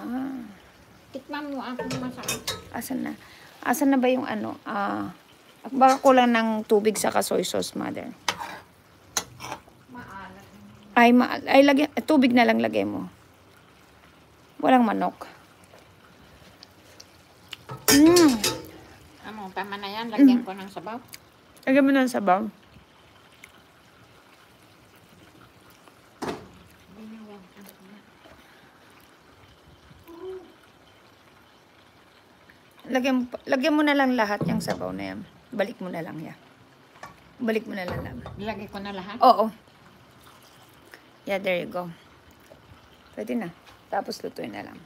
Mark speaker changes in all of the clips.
Speaker 1: Ah.
Speaker 2: Tikman mo ako masarap.
Speaker 1: Asan na ba yung ano? Baka kulang ng tubig sa soy sauce, mother.
Speaker 2: Maalat.
Speaker 1: Ay, tubig na lang lagay mo. Walang manok.
Speaker 2: Ano, tama na yan. Lagyan ko ng sabaw.
Speaker 1: Lagyan mo ng sabaw. Lagyan mo na lang lahat yung sabaw na yan. Balik mo na lang yan. Balik mo na lang.
Speaker 2: Lagay ko na lahat?
Speaker 1: Oo. Yeah, there you go. Pwede na. Tapos lutuin na lang.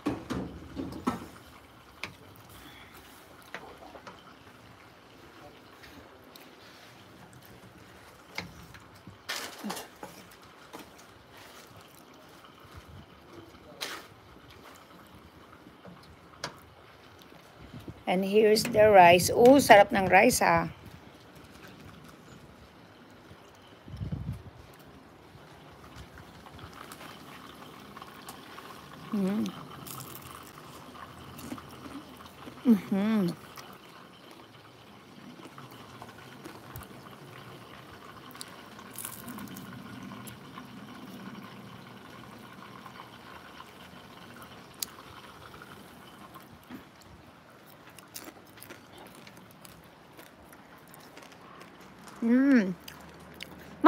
Speaker 1: And here's the rice. Oh, sarap ng rice, ah.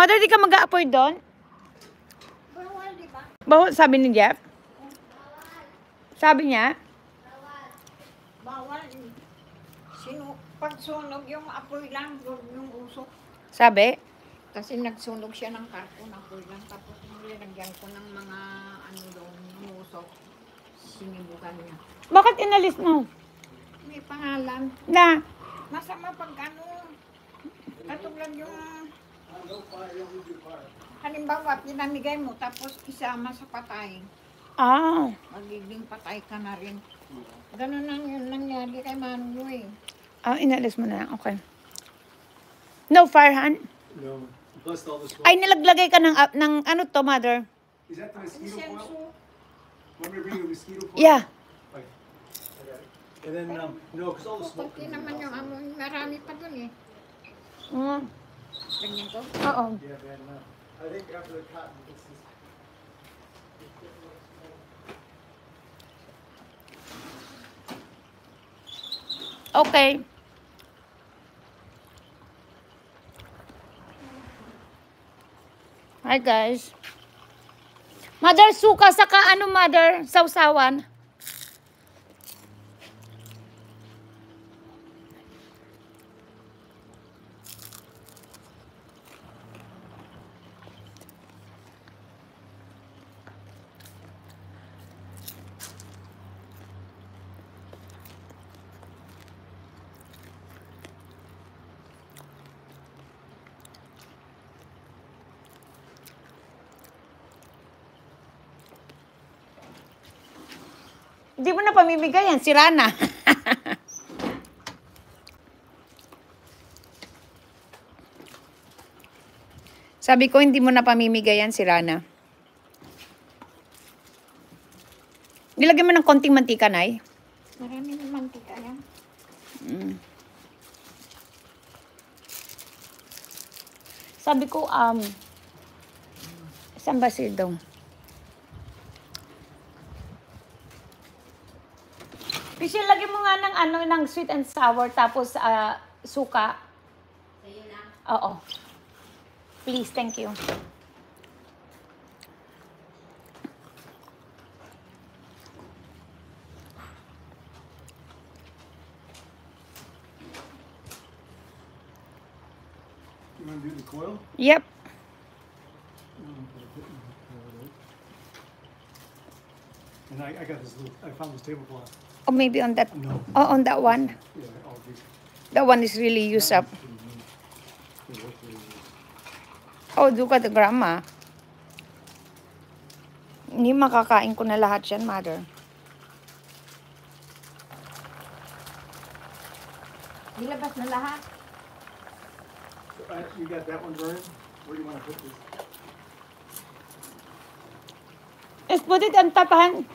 Speaker 1: Mother, di ka mag-a-afford doon?
Speaker 2: Bawal, di ba?
Speaker 1: Bawal, sabi ni Jeff? Sabi niya?
Speaker 2: Bawal. Pagsunog yung apoy lang, yung usok.
Speaker 1: Sabi?
Speaker 2: Kasi nagsunog siya ng karton, apoy lang. Tapos nilagyan ko ng mga ano doon, yung usok. Sinibukan niya.
Speaker 1: Bakit inalis mo?
Speaker 2: May pangalan.
Speaker 1: Na?
Speaker 2: Masama pag ano, katulad yung halimbawa, pinamigay mo, tapos isama sa patay. Magiging patay ka na rin. Ganun lang yun nangyari kay Manuel.
Speaker 1: Inalis mo na lang. Okay. No, Farhan?
Speaker 3: No. Plus all this.
Speaker 1: Ay, nilaglagay ka ng ano to, mother?
Speaker 3: Is that the mosquito foil? Want me to bring you mosquito foil?
Speaker 1: Yeah.
Speaker 3: Okay. I got it. And then, no, because all the smoke.
Speaker 2: Kunti naman yung amoy, marami pa dun eh. Ganyan ko?
Speaker 1: Oo.
Speaker 3: Yeah, bad enough. I think after the cotton, it's this.
Speaker 1: Okay. Hi, guys. Mother, suka saka ano, mother? Sausawan. Hindi mo na pamimigay yan, si Rana. Sabi ko, hindi mo na pamimigay yan, si Rana. Nilagyan mo ng konting mantika, Nay.
Speaker 2: Maraming mantika yan.
Speaker 1: Sabi ko, saan ba si Dong? Pisil, lagyan mo nga ng ano, ng sweet and sour, tapos suka.
Speaker 2: Sa'yo na.
Speaker 1: Oo. Please, thank you.
Speaker 3: You want to do the coil?
Speaker 1: Yep.
Speaker 3: And I got this little, I found this tablecloth.
Speaker 1: Or maybe on that,
Speaker 3: No.
Speaker 1: oh, on that one.
Speaker 3: Yeah, all these.
Speaker 1: That one is really used up. Oh, look at the grandma. Hindi makakain ko na lahat yan, mother.
Speaker 2: Nilabas na lahat.
Speaker 3: So, you got that one burning? Where do you want to put this?
Speaker 1: Let's put it on top, Han.